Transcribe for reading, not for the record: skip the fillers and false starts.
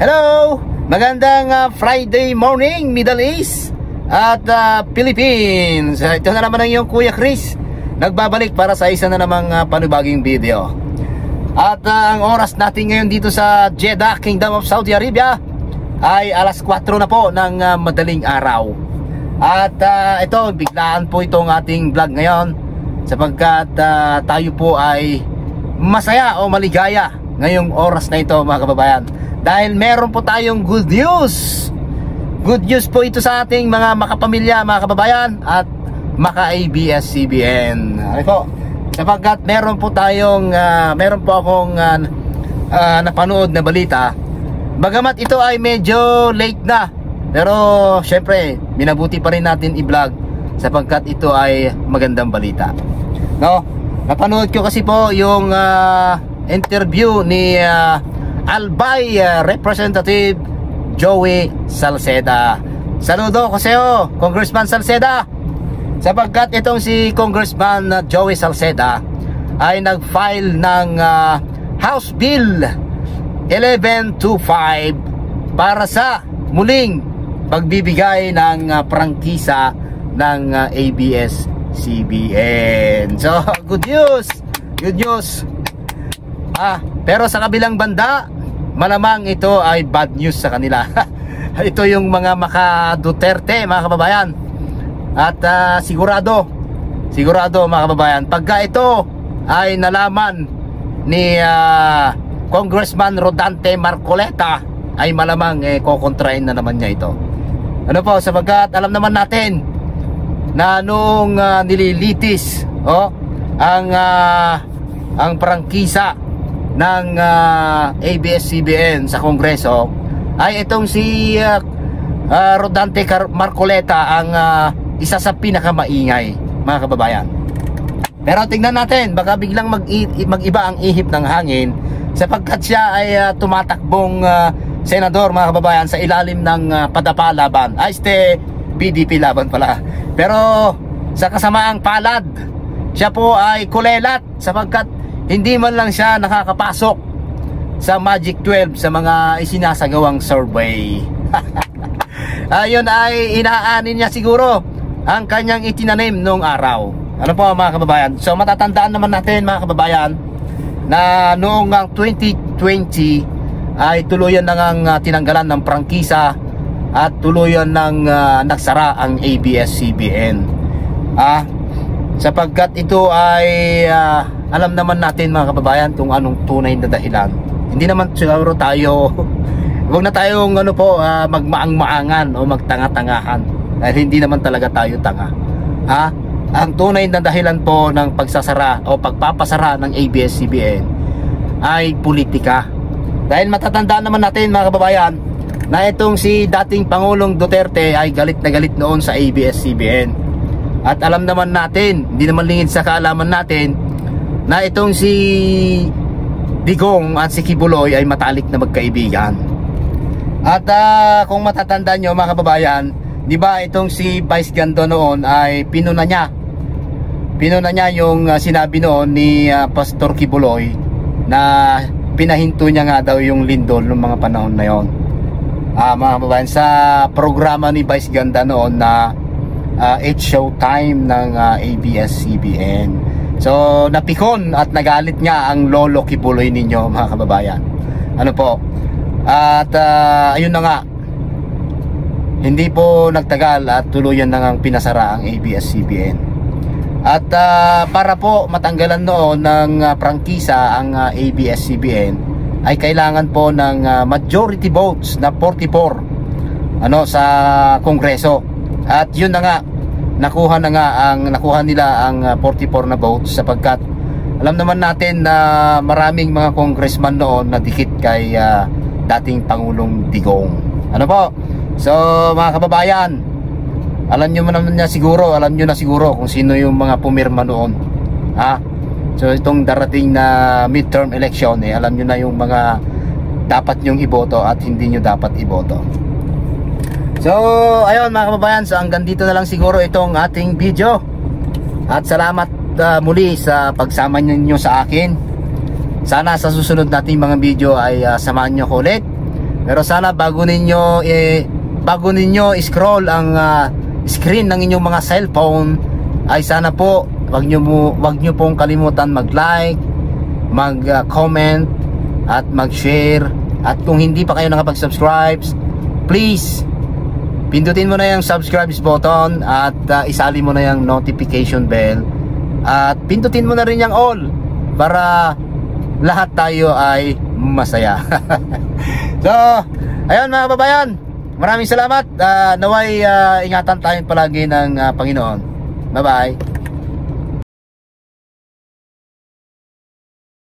Hello! Magandang Friday morning, Middle East at Philippines. Ito na naman ang iyong Kuya Chris, nagbabalik para sa isa na namang panibaging video. At ang oras natin ngayon dito sa Jeddah, Kingdom of Saudi Arabia ay alas 4 na po ng madaling araw. At ito, biglaan po itong ating vlog ngayon sapagkat tayo po ay masaya o maligaya ngayong oras na ito, mga kababayan, dahil meron po tayong good news. Good news po ito sa ating mga makapamilya, mga kababayan, at maka-ABS-CBN. Ano po? Sapagkat meron po akong napanood na balita. Bagamat ito ay medyo late na, pero syempre minabuti pa rin natin i-vlog sapagkat ito ay magandang balita. No? Napanood ko kasi po yung interview ni Albay Representative Joey Salceda. Saludo ko sa iyo, Congressman Salceda, sapagkat itong si Congressman Joey Salceda ay nag-file ng House Bill 1125 para sa muling pagbibigay ng prangkisa ng ABS-CBN. So, good news. Good news. Pero sa kabilang banda, malamang ito ay bad news sa kanila. Ito yung mga maka-Duterte, mga kababayan. At sigurado mga kababayan, pagka ito ay nalaman ni Congressman Rodante Marcoleta, ay malamang kokontrain na naman niya ito. Ano po, sapagkat alam naman natin na nung nililitis ang prangkisa ng ABS-CBN sa Kongreso, ay itong si Rodante Marcoleta ang isa sa pinakamaingay, mga kababayan. Pero tingnan natin, baka biglang mag-iba ang ihip ng hangin sapagkat siya ay tumatakbong senador, mga kababayan, sa ilalim ng padapa laban, PDP laban pala. Pero sa kasamaang palad, siya po ay kulelat sapagkat hindi man lang siya nakakapasok sa Magic 12 sa mga isinasagawang survey. Ayun ay inaanin niya siguro ang kanyang itinanim noong araw. Ano po, mga kababayan? So matatandaan naman natin, mga kababayan, na noong 2020 ay tuluyan na ngang tinanggalan ng prangkisa at tuluyan ng nagsara ang ABS-CBN. Sapagkat ito ay alam naman natin, mga kababayan, kung anong tunay na dahilan. Hindi naman siguro tayo huwag na tayong magmaang-maangan o magtanga-tangahan, dahil hindi naman talaga tayo tanga. Ang tunay na dahilan po ng pagsasara o pagpapasara ng ABS-CBN ay politika. Dahil matatandaan naman natin, mga kababayan, na itong si dating Pangulong Duterte ay galit na galit noon sa ABS-CBN. At alam naman natin, hindi naman lingid sa kaalaman natin, na itong si Digong at si Kibuloy ay matalik na magkaibigan. At kung matatandaan nyo, mga kababayan, di ba itong si Vice Gando noon ay pinuna niya yung sinabi noon ni Pastor Kibuloy na pinahinto niya nga daw yung lindol ng mga panahon na yon. Mga kababayan, sa programa ni Vice Ganda noon na It's Showtime ng ABS-CBN. So napikon at nagalit nga ang lolo Kibuloy ninyo, mga kababayan. Ano po? At ayun na nga, hindi po nagtagal at tuluyan na ngang pinasara ang ABS-CBN. At para po matanggalan noon ng prangkisa ang ABS-CBN, ay kailangan po ng majority votes na 44 sa Kongreso. At yun na nga, nakuha nila ang 44 na votes, sapagkat alam naman natin na maraming mga congressman noon na dikit kay dating Pangulong Digong. Ano po? So, mga kababayan, alam nyo na siguro kung sino yung mga pumirma noon. So itong darating na midterm election, alam nyo na yung mga dapat nyong iboto at hindi nyo dapat iboto. So ayun, mga kababayan, so hanggang dito na lang siguro itong ating video. At salamat muli sa pagsama ninyo sa akin. Sana sa susunod nating mga video ay samahan nyo ko ulit. Pero sana bago ninyo scroll ang screen ng inyong mga cellphone, ay sana po wag nyo pong kalimutan mag-like, mag-comment at mag-share. At kung hindi pa kayo nakapag-subscribe, please pindutin mo na yung subscribe button at isali mo na yung notification bell at pindutin mo na rin yung all para lahat tayo ay masaya. So, ayun mga kababayan, maraming salamat. Naway ingatan tayo palagi ng Panginoon. Bye bye.